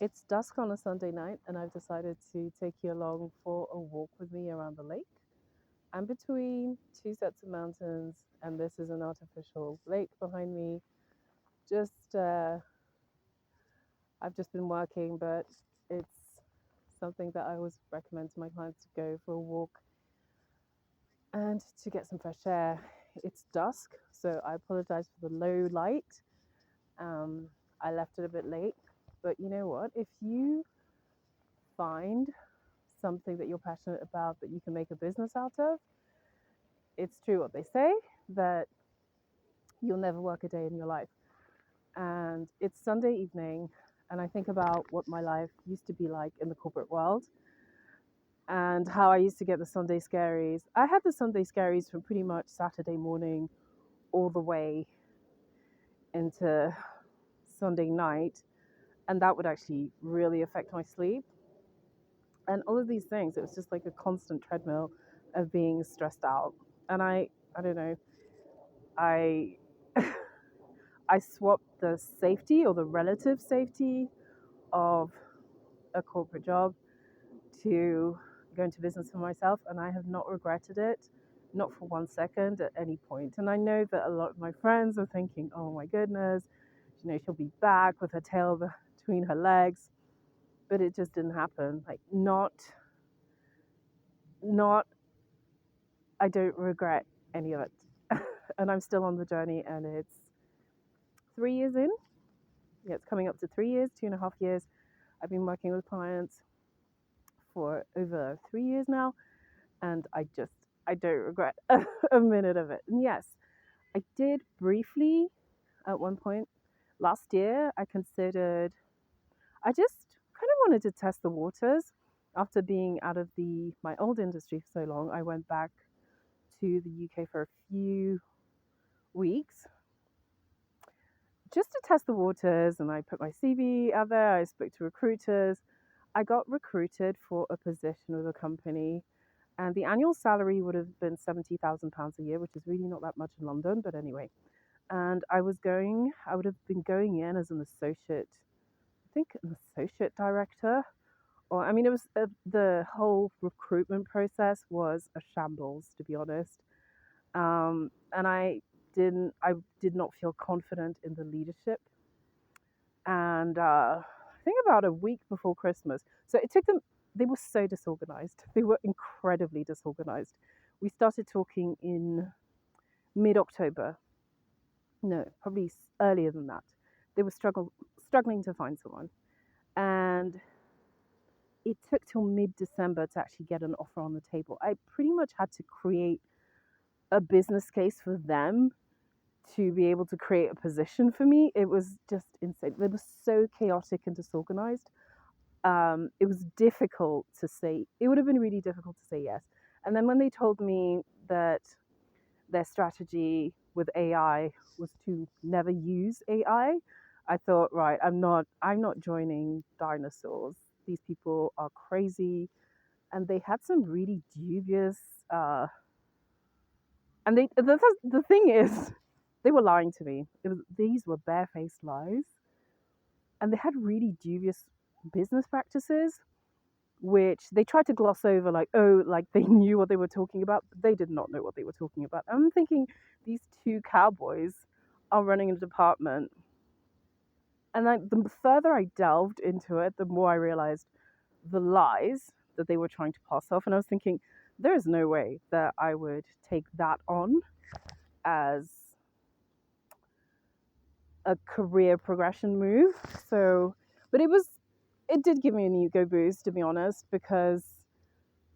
It's dusk on a Sunday night, and I've decided to take you along for a walk with me around the lake. I'm between two sets of mountains, and this is an artificial lake behind me. Just, I've just been working, but it's something that I always recommend to my clients to go for a walk and to get some fresh air. It's dusk, so I apologize for the low light. Um, I left it a bit late, but you know what? If you find something that you're passionate about that you can make a business out of, it's true what they say that you'll never work a day in your life. And it's Sunday evening, and I think about what my life used to be like in the corporate world and how I used to get the Sunday scaries. I had the Sunday scaries from pretty much Saturday morning all the way into Sunday night, and that would actually really affect my sleep. And all of these things, it was just like a constant treadmill of being stressed out. And I don't know, I I swapped the safety or the relative safety of a corporate job to go into business for myself, and I have not regretted it, not for 1 second at any point. And I know that a lot of my friends are thinking, "Oh my goodness, she'll be back with her tail between her legs," but it just didn't happen. Like not. I don't regret any of it, and I'm still on the journey, and it's 3 years in. Yeah, it's coming up to 3 years, 2.5 years. I've been working with clients for over 3 years now, and I don't regret a minute of it. And yes, I did briefly at one point last year. I just kind of wanted to test the waters after being out of my old industry for so long. I went back to the UK for a few weeks just to test the waters, and I put my CV out there. I spoke to recruiters. I got recruited for a position with a company, and the annual salary would have been £70,000 a year, which is really not that much in London, but anyway. And I would have been going in as an associate, I think an associate director. Or, I mean, it was the whole recruitment process was a shambles, to be honest. And I did not feel confident in the leadership. And I think about a week before Christmas, so it took them. They were so disorganized. They were incredibly disorganized. We started talking in mid-October. No, probably earlier than that. They were struggling to find someone, and it took till mid-December to actually get an offer on the table. I pretty much had to create a business case for them to be able to create a position for me. It was just insane. They were so chaotic and disorganized. It was difficult to say. It would have been really difficult to say yes. And then when they told me that their strategy with AI was to never use AI, I thought, right, I'm not joining dinosaurs. These people are crazy, and they had some really dubious. And the thing is, they were lying to me. These were barefaced lies, and they had really dubious business practices, which they tried to gloss over, like, oh, like they knew what they were talking about. But they did not know what they were talking about. I'm thinking these two cowboys are running a department, and the further I delved into it, the more I realized the lies that they were trying to pass off. And I was thinking, there is no way that I would take that on as a career progression move. So, but it did give me an ego boost, to be honest, because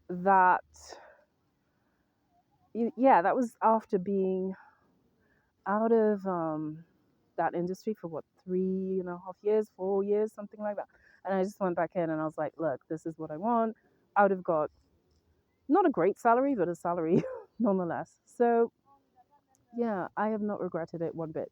that, yeah, that was after being out of that industry for what, 3.5 years, 4 years, something like that. And I just went back in and I was like, look, this is what I want. I would have got not a great salary, but a salary nonetheless. So, yeah, I have not regretted it one bit.